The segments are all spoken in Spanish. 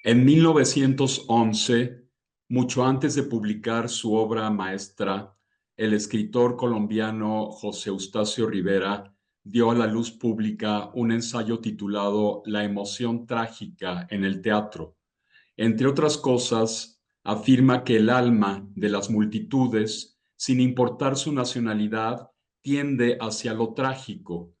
En 1911, mucho antes de publicar su obra maestra, el escritor colombiano José Eustacio Rivera dio a la luz pública un ensayo titulado La emoción trágica en el teatro. Entre otras cosas, afirma que el alma de las multitudes, sin importar su nacionalidad, tiende hacia lo trágico.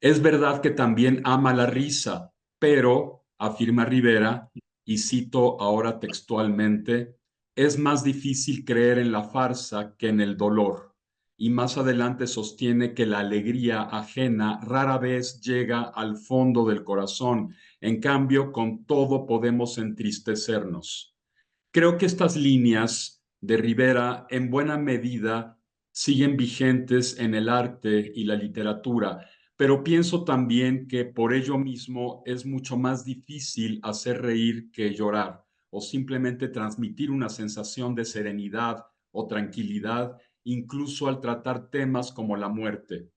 Es verdad que también ama la risa, pero, afirma Rivera, y cito ahora textualmente, es más difícil creer en la farsa que en el dolor. Y más adelante sostiene que la alegría ajena rara vez llega al fondo del corazón. En cambio, con todo podemos entristecernos. Creo que estas líneas de Rivera en buena medida siguen vigentes en el arte y la literatura, pero pienso también que por ello mismo es mucho más difícil hacer reír que llorar o simplemente transmitir una sensación de serenidad o tranquilidad, incluso al tratar temas como la muerte.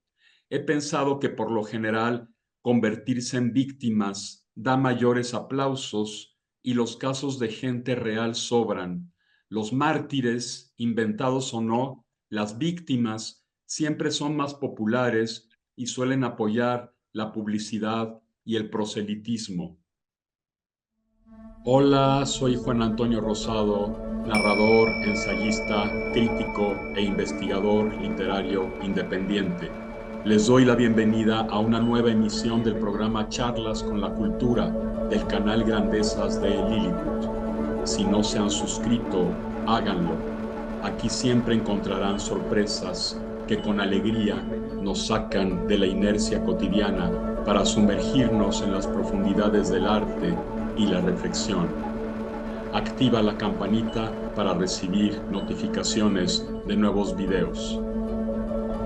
He pensado que por lo general convertirse en víctimas da mayores aplausos y los casos de gente real sobran. Los mártires, inventados o no, las víctimas siempre son más populares y suelen apoyar la publicidad y el proselitismo. Hola, soy Juan Antonio Rosado, narrador, ensayista, crítico e investigador literario independiente. Les doy la bienvenida a una nueva emisión del programa Charlas con la Cultura del canal Grandezas de Lilliput. Si no se han suscrito, háganlo. Aquí siempre encontrarán sorpresas que con alegría nos sacan de la inercia cotidiana para sumergirnos en las profundidades del arte y la reflexión. Activa la campanita para recibir notificaciones de nuevos videos.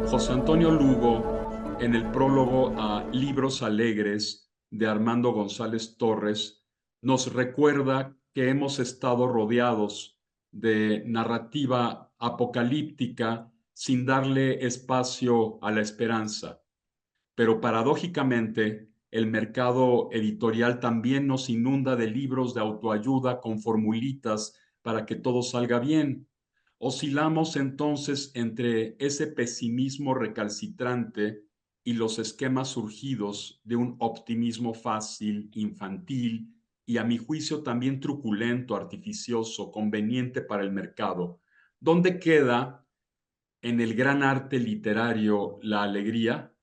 José Antonio Lugo, en el prólogo a Libros Alegres de Armando González Torres, nos recuerda que hemos estado rodeados de narrativa apocalíptica sin darle espacio a la esperanza. Pero paradójicamente, el mercado editorial también nos inunda de libros de autoayuda con formulitas para que todo salga bien. Oscilamos entonces entre ese pesimismo recalcitrante y los esquemas surgidos de un optimismo fácil, infantil y a mi juicio también truculento, artificioso, conveniente para el mercado. ¿Dónde queda en el gran arte literario la alegría?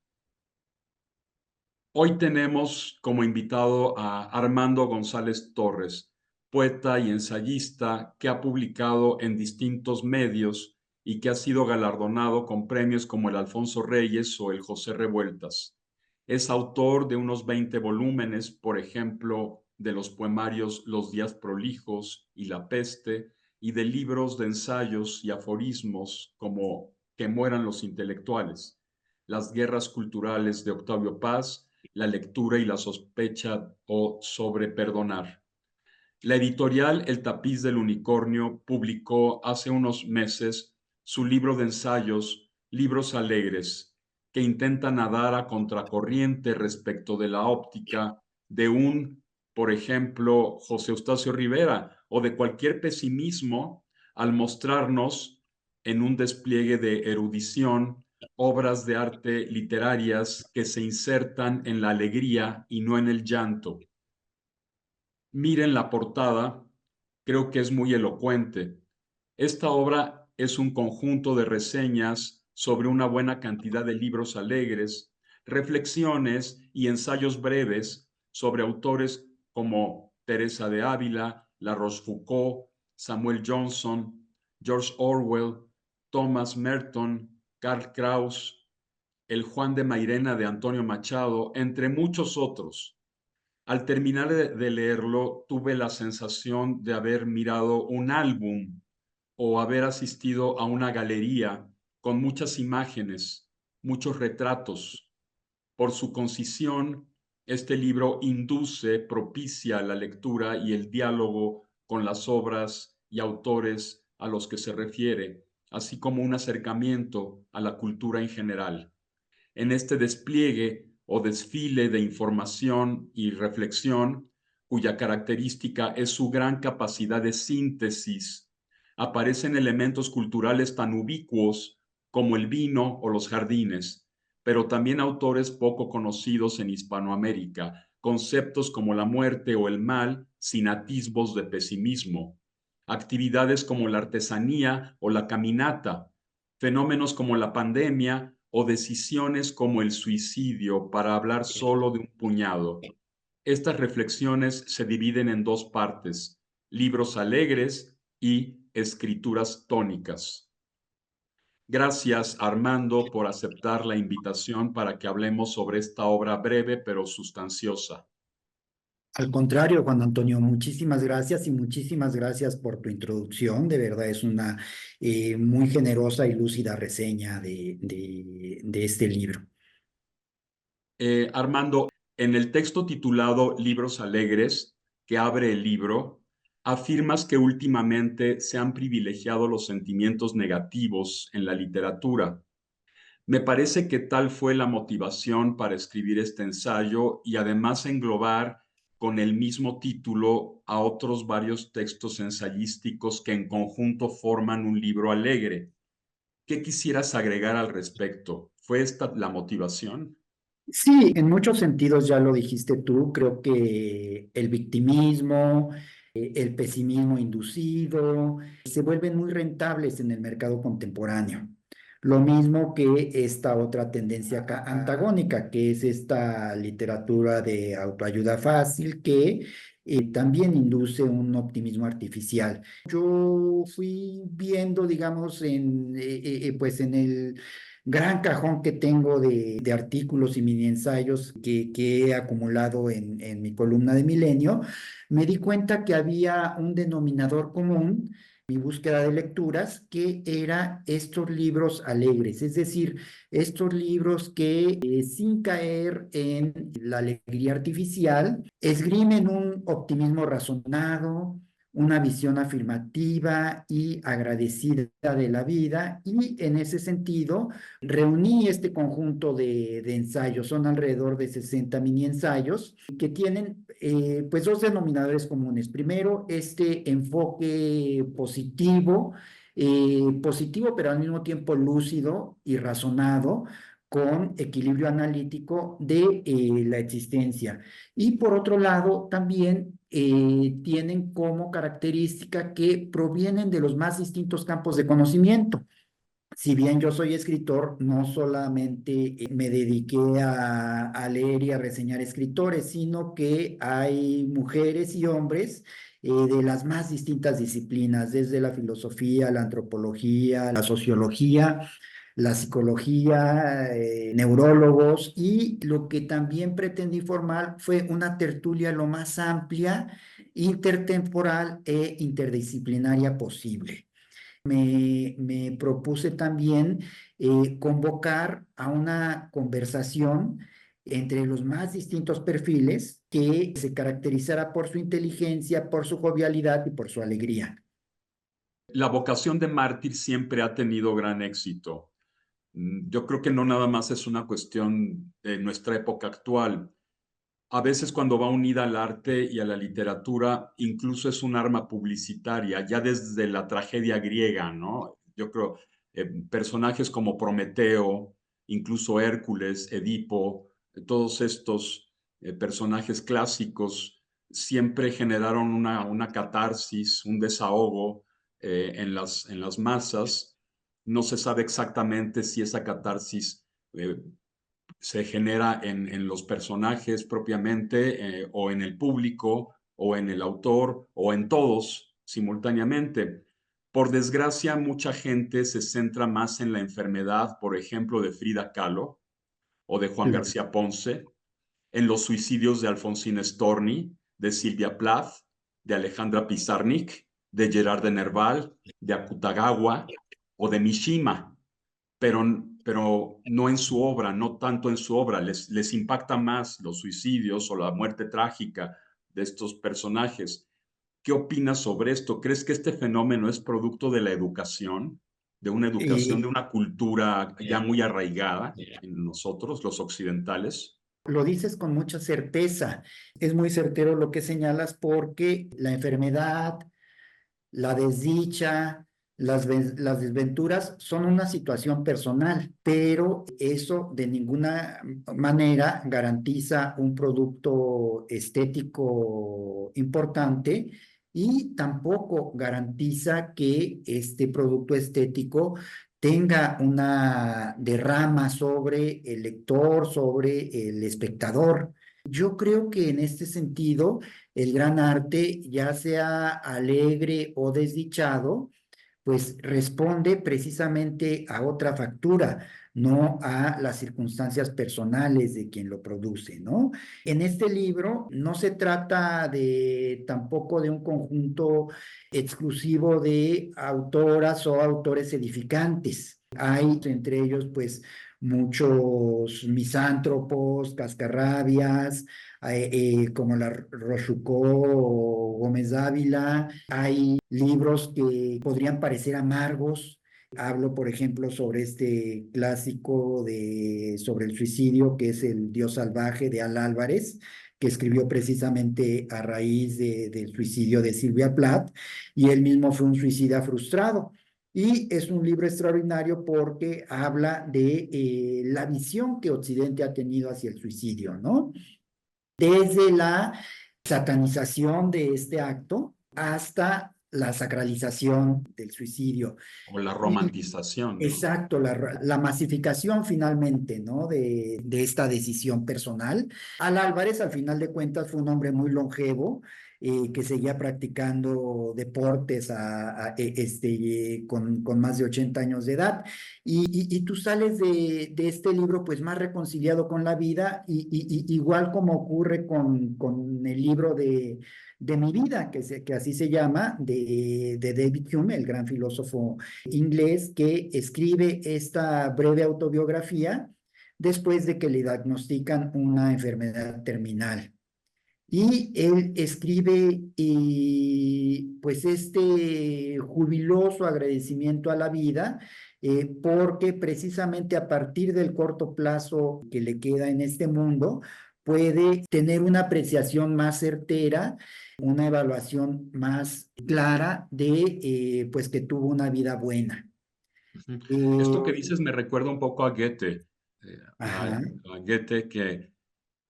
Hoy tenemos como invitado a Armando González Torres, poeta y ensayista que ha publicado en distintos medios y que ha sido galardonado con premios como el Alfonso Reyes o el José Revueltas. Es autor de unos 20 volúmenes, por ejemplo, de los poemarios Los días prolijos y La peste, y de libros de ensayos y aforismos como Que mueran los intelectuales, Las guerras culturales de Octavio Paz, La lectura y la sospecha o Sobre perdonar. La editorial El Tapiz del Unicornio publicó hace unos meses su libro de ensayos Libros Alegres, que intenta nadar a contracorriente respecto de la óptica de un, por ejemplo, José Eustacio Rivera o de cualquier pesimismo al mostrarnos en un despliegue de erudición obras de arte literarias que se insertan en la alegría y no en el llanto. Miren la portada, creo que es muy elocuente. Esta obra es un conjunto de reseñas sobre una buena cantidad de libros alegres, reflexiones y ensayos breves sobre autores como Teresa de Ávila, La Rochefoucauld, Samuel Johnson, George Orwell, Thomas Merton, Karl Kraus, El Juan de Mairena de Antonio Machado, entre muchos otros. Al terminar de leerlo, tuve la sensación de haber mirado un álbum o haber asistido a una galería con muchas imágenes, muchos retratos. Por su concisión, este libro induce, propicia la lectura y el diálogo con las obras y autores a los que se refiere, así como un acercamiento a la cultura en general. En este despliegue o desfile de información y reflexión, cuya característica es su gran capacidad de síntesis. Aparecen elementos culturales tan ubicuos como el vino o los jardines, pero también autores poco conocidos en Hispanoamérica, conceptos como la muerte o el mal sin atisbos de pesimismo, actividades como la artesanía o la caminata, fenómenos como la pandemia o decisiones como el suicidio, para hablar solo de un puñado. Estas reflexiones se dividen en dos partes: libros alegres y escrituras tónicas. Gracias, Armando, por aceptar la invitación para que hablemos sobre esta obra breve pero sustanciosa. Al contrario, Juan Antonio, muchísimas gracias y muchísimas gracias por tu introducción. De verdad es una muy generosa y lúcida reseña de este libro. Armando, en el texto titulado Libros Alegres, que abre el libro, afirmas que últimamente se han privilegiado los sentimientos negativos en la literatura. Me parece que tal fue la motivación para escribir este ensayo y además englobar con el mismo título a otros varios textos ensayísticos que en conjunto forman un libro alegre. ¿Qué quisieras agregar al respecto? ¿Fue esta la motivación? Sí, en muchos sentidos ya lo dijiste tú, creo que el victimismo, el pesimismo inducido, se vuelven muy rentables en el mercado contemporáneo. Lo mismo que esta otra tendencia antagónica, que es esta literatura de autoayuda fácil, que también induce un optimismo artificial. Yo fui viendo, digamos, pues en el gran cajón que tengo de artículos y mini ensayos que he acumulado en mi columna de Milenio, me di cuenta que había un denominador común, mi búsqueda de lecturas, que era estos libros alegres, es decir, estos libros que sin caer en la alegría artificial, esgrimen un optimismo razonado, una visión afirmativa y agradecida de la vida, y en ese sentido reuní este conjunto de ensayos, son alrededor de 60 mini ensayos que tienen pues dos denominadores comunes. Primero, este enfoque positivo pero al mismo tiempo lúcido y razonado, con equilibrio analítico de la existencia. Y por otro lado, también tienen como característica que provienen de los más distintos campos de conocimiento. Si bien yo soy escritor, no solamente me dediqué a leer y a reseñar escritores, sino que hay mujeres y hombres de las más distintas disciplinas, desde la filosofía, la antropología, la sociología, la psicología, neurólogos, y lo que también pretendí formar fue una tertulia lo más amplia, intertemporal e interdisciplinaria posible. Me propuse también convocar a una conversación entre los más distintos perfiles que se caracterizara por su inteligencia, por su jovialidad y por su alegría. La vocación de mártir siempre ha tenido gran éxito. Yo creo que no nada más es una cuestión de nuestra época actual. A veces cuando va unida al arte y a la literatura, incluso es un arma publicitaria, ya desde la tragedia griega, ¿no? Yo creo, personajes como Prometeo, incluso Hércules, Edipo, todos estos personajes clásicos siempre generaron una catarsis, un desahogo en las masas. No se sabe exactamente si esa catarsis se genera en los personajes propiamente, o en el público, o en el autor, o en todos simultáneamente. Por desgracia, mucha gente se centra más en la enfermedad, por ejemplo, de Frida Kahlo o de Juan Claro. García Ponce, en los suicidios de Alfonsín Storni, de Silvia Plath, de Alejandra Pizarnik, de Gerard de Nerval, de Akutagawa o de Mishima, pero no en su obra, no tanto en su obra. Les impacta más los suicidios o la muerte trágica de estos personajes. ¿Qué opinas sobre esto? ¿Crees que este fenómeno es producto de la educación, de una educación, Eh, de una cultura ya muy arraigada en nosotros, los occidentales? Lo dices con mucha certeza. Es muy certero lo que señalas porque la enfermedad, la desdicha, las desventuras son una situación personal, pero eso de ninguna manera garantiza un producto estético importante y tampoco garantiza que este producto estético tenga una derrama sobre el lector, sobre el espectador. Yo creo que en este sentido el gran arte, ya sea alegre o desdichado, pues responde precisamente a otra factura, no a las circunstancias personales de quien lo produce, ¿no? En este libro no se trata de tampoco de un conjunto exclusivo de autoras o autores edificantes. Hay entre ellos, pues, muchos misántropos, cascarrabias, como la Rochucó o Gómez Dávila. Hay libros que podrían parecer amargos. Hablo, por ejemplo, sobre este clásico sobre el suicidio, que es El Dios Salvaje de Al Álvarez, que escribió precisamente a raíz del suicidio de Silvia Plath, y él mismo fue un suicida frustrado. Y es un libro extraordinario porque habla de la visión que Occidente ha tenido hacia el suicidio, ¿no? Desde la satanización de este acto hasta la sacralización del suicidio. O la Y romantización, ¿no? exacto, la masificación finalmente, ¿no? De esta decisión personal. Al Álvarez, al final de cuentas, fue un hombre muy longevo, que seguía practicando deportes con más de 80 años de edad. Y tú sales de este libro pues más reconciliado con la vida, igual como ocurre con el libro de mi vida, que así se llama, de David Hume, el gran filósofo inglés, que escribe esta breve autobiografía después de que le diagnostican una enfermedad terminal. Y él escribe pues este jubiloso agradecimiento a la vida, porque precisamente a partir del corto plazo que le queda en este mundo, puede tener una apreciación más certera, una evaluación más clara de pues que tuvo una vida buena. Ujú. Esto que Eh, dices me recuerda un poco a Goethe, ajá, a Goethe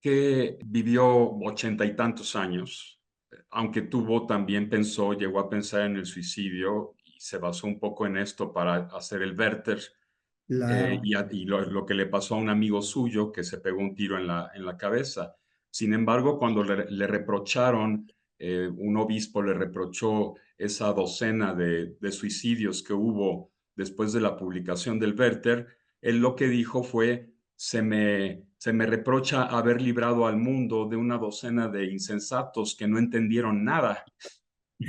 que vivió 80 y tantos años, aunque tuvo también pensó, llegó a pensar en el suicidio y se basó un poco en esto para hacer el Werther, claro, y lo que le pasó a un amigo suyo que se pegó un tiro en la cabeza. Sin embargo, cuando le reprocharon, un obispo le reprochó esa docena de suicidios que hubo después de la publicación del Werther, él lo que dijo fue, se me reprocha haber librado al mundo de una docena de insensatos que no entendieron nada. Y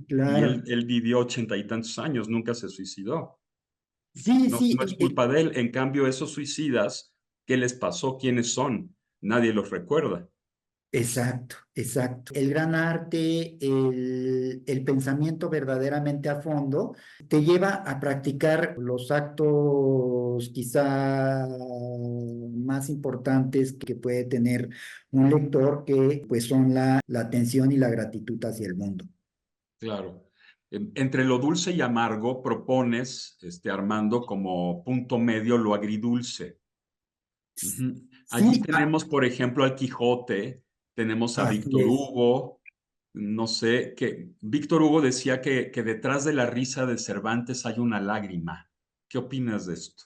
claro. él vivió 80 y tantos años, nunca se suicidó. Sí, No, sí, no es culpa de él. En cambio, esos suicidas, ¿qué les pasó? ¿Quiénes son? Nadie los recuerda. exacto, exacto. El gran arte, el pensamiento verdaderamente a fondo, te lleva a practicar los actos quizá más importantes que puede tener un lector, que pues son la atención y la gratitud hacia el mundo. Claro. Entre lo dulce y amargo propones, Armando, como punto medio lo agridulce. Ujú. Allí Sí, tenemos, por ejemplo, al Quijote, tenemos a así Víctor es. Hugo, no sé, que Víctor Hugo decía que detrás de la risa de Cervantes hay una lágrima. ¿Qué opinas de esto?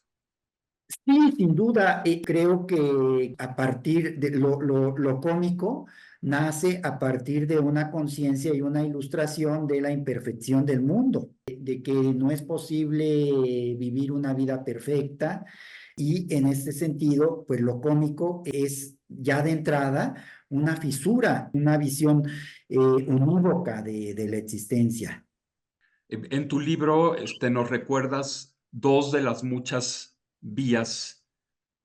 Sí, sin duda, creo que a partir de lo cómico nace a partir de una conciencia y una ilustración de la imperfección del mundo, de que no es posible vivir una vida perfecta, y en este sentido, pues lo cómico es ya de entrada una fisura, una visión unívoca de la existencia. En tu libro, nos recuerdas dos de las muchas vías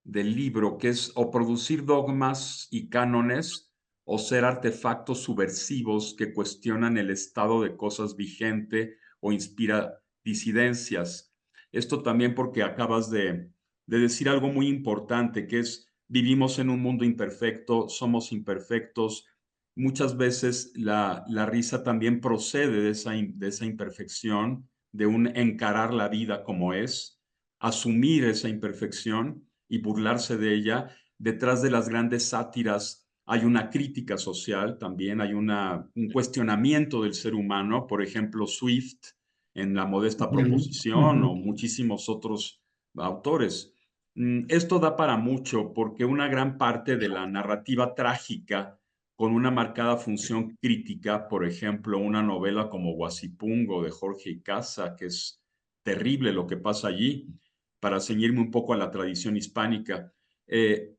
del libro, que es o producir dogmas y cánones o ser artefactos subversivos que cuestionan el estado de cosas vigente o inspira disidencias. Esto también porque acabas de decir algo muy importante, que es vivimos en un mundo imperfecto, somos imperfectos. Muchas veces la risa también procede de esa imperfección, de un encarar la vida como es, asumir esa imperfección y burlarse de ella. Detrás de las grandes sátiras hay una crítica social, también hay un cuestionamiento del ser humano. Por ejemplo, Swift en La modesta proposición o muchísimos otros autores. Esto da para mucho porque una gran parte de la narrativa trágica con una marcada función crítica, por ejemplo, una novela como Guasipungo de Jorge Icaza, que es terrible lo que pasa allí, para ceñirme un poco a la tradición hispánica,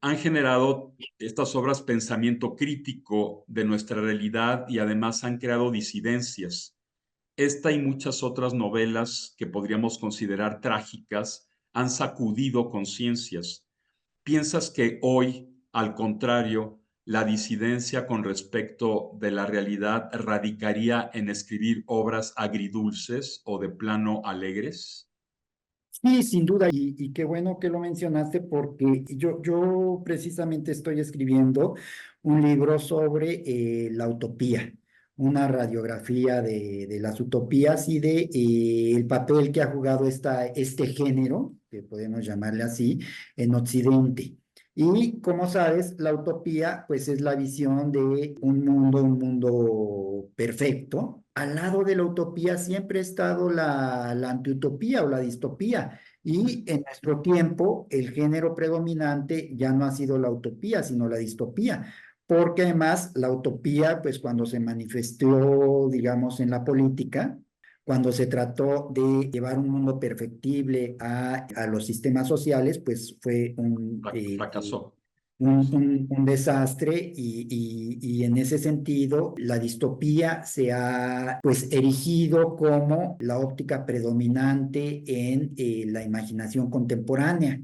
han generado estas obras pensamiento crítico de nuestra realidad y además han creado disidencias. Esta y muchas otras novelas que podríamos considerar trágicas han sacudido conciencias. ¿Piensas que hoy, al contrario, la disidencia con respecto de la realidad radicaría en escribir obras agridulces o de plano alegres? Sí, sin duda, y qué bueno que lo mencionaste porque yo precisamente estoy escribiendo un libro sobre la utopía, una radiografía de las utopías y de el papel que ha jugado este género, que podemos llamarle así, en Occidente. Y como sabes, la utopía pues es la visión de un mundo perfecto. Al lado de la utopía siempre ha estado la antiutopía o la distopía. Y en nuestro tiempo, el género predominante ya no ha sido la utopía, sino la distopía. Porque además la utopía, pues cuando se manifestó, digamos, en la política, cuando se trató de llevar un mundo perfectible a los sistemas sociales, pues fue Fracasó. un desastre y en ese sentido la distopía se ha pues erigido como la óptica predominante en la imaginación contemporánea.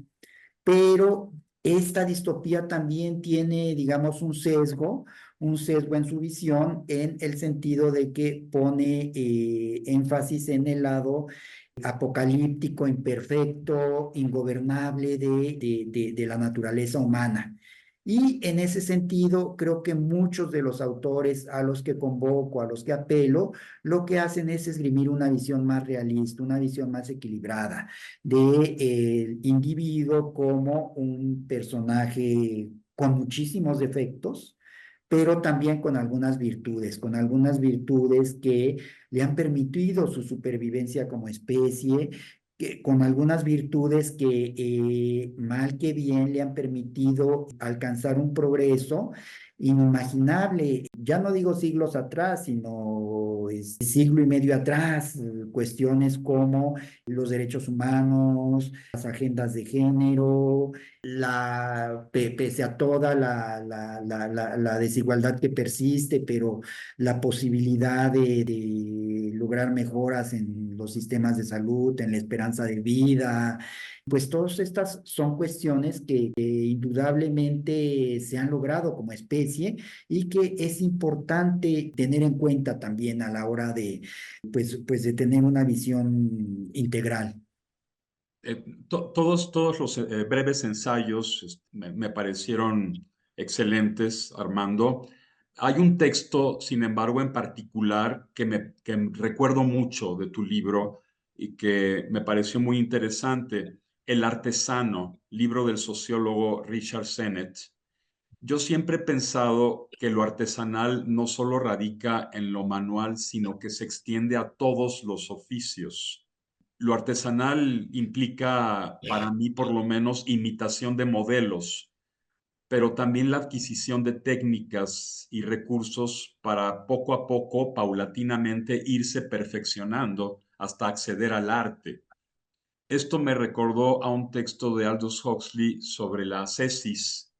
Pero esta distopía también tiene, digamos, un sesgo en su visión en el sentido de que pone énfasis en el lado apocalíptico, imperfecto, ingobernable de la naturaleza humana. Y en ese sentido, creo que muchos de los autores a los que convoco, a los que apelo, lo que hacen es esgrimir una visión más realista, una visión más equilibrada del individuo como un personaje con muchísimos defectos, pero también con algunas virtudes que le han permitido su supervivencia como especie, con algunas virtudes que mal que bien le han permitido alcanzar un progreso inimaginable, ya no digo siglos atrás, sino siglo y medio atrás, cuestiones como los derechos humanos, las agendas de género, pese a toda la desigualdad que persiste, pero la posibilidad de lograr mejoras en los sistemas de salud, en la esperanza de vida, pues todas estas son cuestiones que indudablemente se han logrado como especie y que es importante tener en cuenta también a la hora pues de tener una visión integral. Todos los breves ensayos me parecieron excelentes, Armando. Hay un texto, sin embargo, en particular que recuerdo mucho de tu libro y que me pareció muy interesante, El artesano, libro del sociólogo Richard Sennett. Yo siempre he pensado que lo artesanal no solo radica en lo manual, sino que se extiende a todos los oficios. Lo artesanal implica, para mí por lo menos, imitación de modelos, pero también la adquisición de técnicas y recursos para poco a poco, paulatinamente, irse perfeccionando hasta acceder al arte. Esto me recordó a un texto de Aldous Huxley sobre la ascesis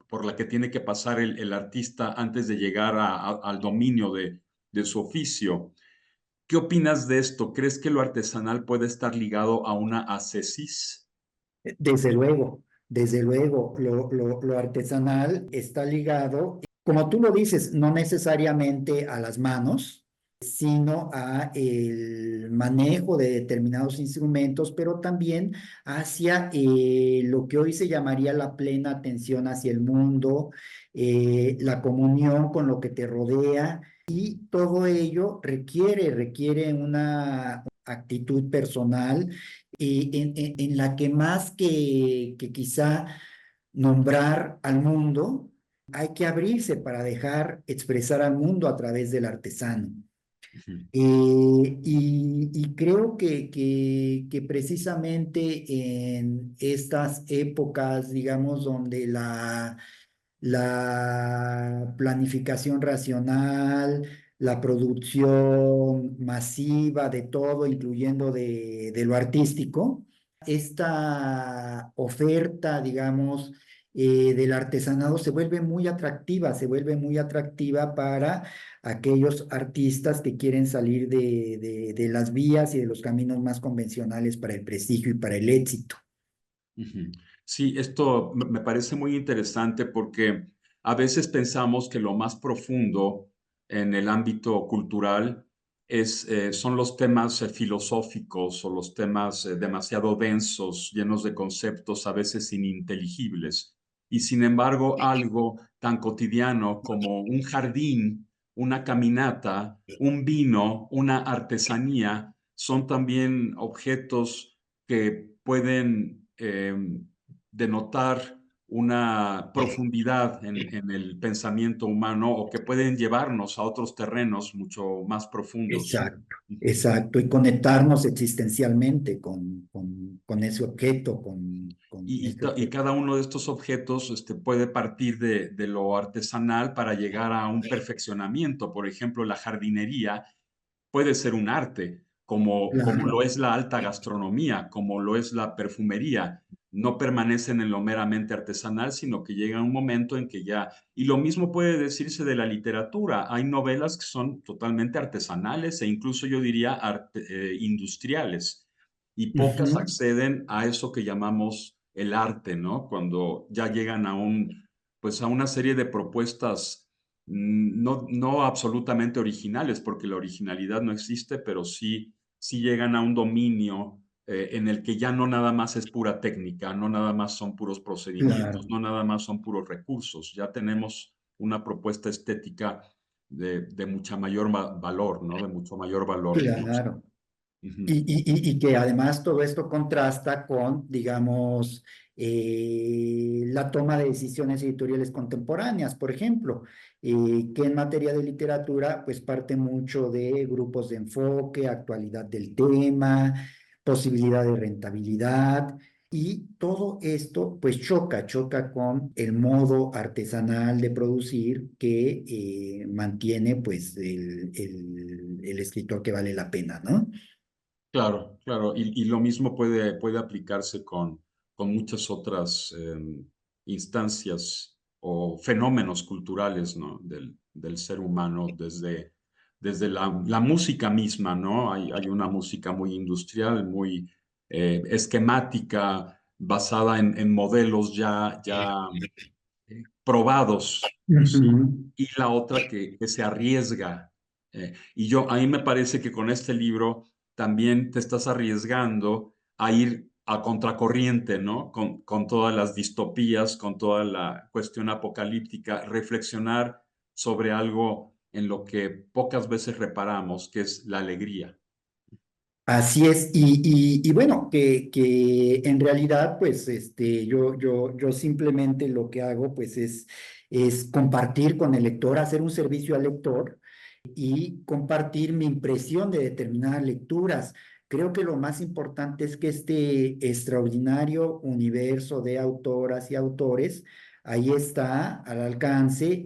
por la que tiene que pasar el artista antes de llegar al dominio de su oficio. ¿Qué opinas de esto? ¿Crees que lo artesanal puede estar ligado a una ascesis? Desde luego, lo artesanal está ligado, como tú lo dices, no necesariamente a las manos, sino a el manejo de determinados instrumentos, pero también hacia lo que hoy se llamaría la plena atención hacia el mundo, la comunión con lo que te rodea, y todo ello requiere una actitud personal en la que más que quizá nombrar al mundo, hay que abrirse para dejar expresar al mundo a través del artesano. Ujú, Y creo que precisamente en estas épocas, digamos, donde la planificación racional, la producción masiva de todo, incluyendo de lo artístico, esta oferta, digamos, del artesanado se vuelve muy atractiva para aquellos artistas que quieren salir de las vías y de los caminos más convencionales para el prestigio y para el éxito. ujú. Sí, esto me parece muy interesante porque a veces pensamos que lo más profundo en el ámbito cultural son los temas filosóficos o los temas demasiado densos, llenos de conceptos a veces ininteligibles. Y sin embargo, algo tan cotidiano como un jardín, una caminata, un vino, una artesanía, son también objetos que pueden denotar una profundidad en el pensamiento humano o que pueden llevarnos a otros terrenos mucho más profundos. Exacto, Ujú. exacto. Y conectarnos existencialmente con ese objeto, con ese Y objeto. cada uno de estos objetos puede partir de lo artesanal para llegar a un perfeccionamiento. Por ejemplo, la jardinería puede ser un arte, como lo Claro, es la alta gastronomía, como lo es la perfumería. No permanecen en lo meramente artesanal, sino que llega un momento en que ya... Y lo mismo puede decirse de la literatura. Hay novelas que son totalmente artesanales e incluso yo diría industriales. Y pocas ujú, acceden a eso que llamamos el arte, ¿no? Cuando ya llegan pues a una serie de propuestas no absolutamente originales, porque la originalidad no existe, pero sí llegan a un dominio en el que ya no nada más es pura técnica, no nada más son puros procedimientos, claro, no nada más son puros recursos, ya tenemos una propuesta estética de mucha mayor valor, ¿no? De mucho mayor valor incluso. claro. Ujú. Y que además todo esto contrasta con, digamos, la toma de decisiones editoriales contemporáneas, por ejemplo, que en materia de literatura, pues parte mucho de grupos de enfoque, actualidad del tema, posibilidad de rentabilidad, y todo esto, pues choca con el modo artesanal de producir que mantiene, pues, el escritor que vale la pena, ¿no? Claro, claro. Y lo mismo puede aplicarse con muchas otras instancias o fenómenos culturales, ¿no? Del ser humano, desde la música misma, ¿no? Hay una música muy industrial, muy esquemática, basada en modelos ya probados, ¿sí? Ujú. Y la otra que se arriesga. A mí me parece que con este libro también te estás arriesgando a ir a contracorriente, ¿no? Con todas las distopías, con toda la cuestión apocalíptica, reflexionar sobre algo en lo que pocas veces reparamos, que es la alegría. Así es, y bueno, que en realidad, pues, yo simplemente lo que hago, pues, es compartir con el lector, hacer un servicio al lector y compartir mi impresión de determinadas lecturas. Creo que lo más importante es que este extraordinario universo de autoras y autores, ahí está al alcance,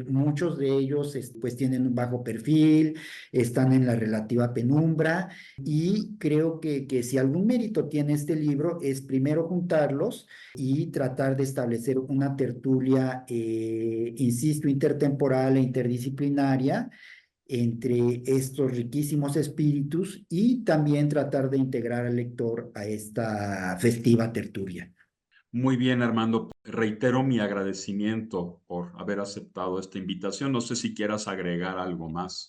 muchos de ellos, pues, tienen un bajo perfil, están en la relativa penumbra. Y creo que si algún mérito tiene este libro es primero juntarlos y tratar de establecer una tertulia, insisto, intertemporal e interdisciplinaria entre estos riquísimos espíritus, y también tratar de integrar al lector a esta festiva tertulia. Muy bien, Armando. Reitero mi agradecimiento por haber aceptado esta invitación. No sé si quieras agregar algo más.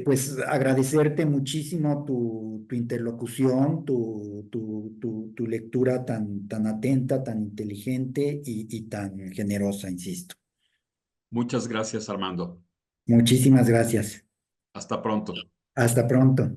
Pues agradecerte muchísimo tu interlocución, tu lectura tan atenta, tan inteligente y tan generosa, insisto. Muchas gracias, Armando. Muchísimas gracias. Hasta pronto. Hasta pronto.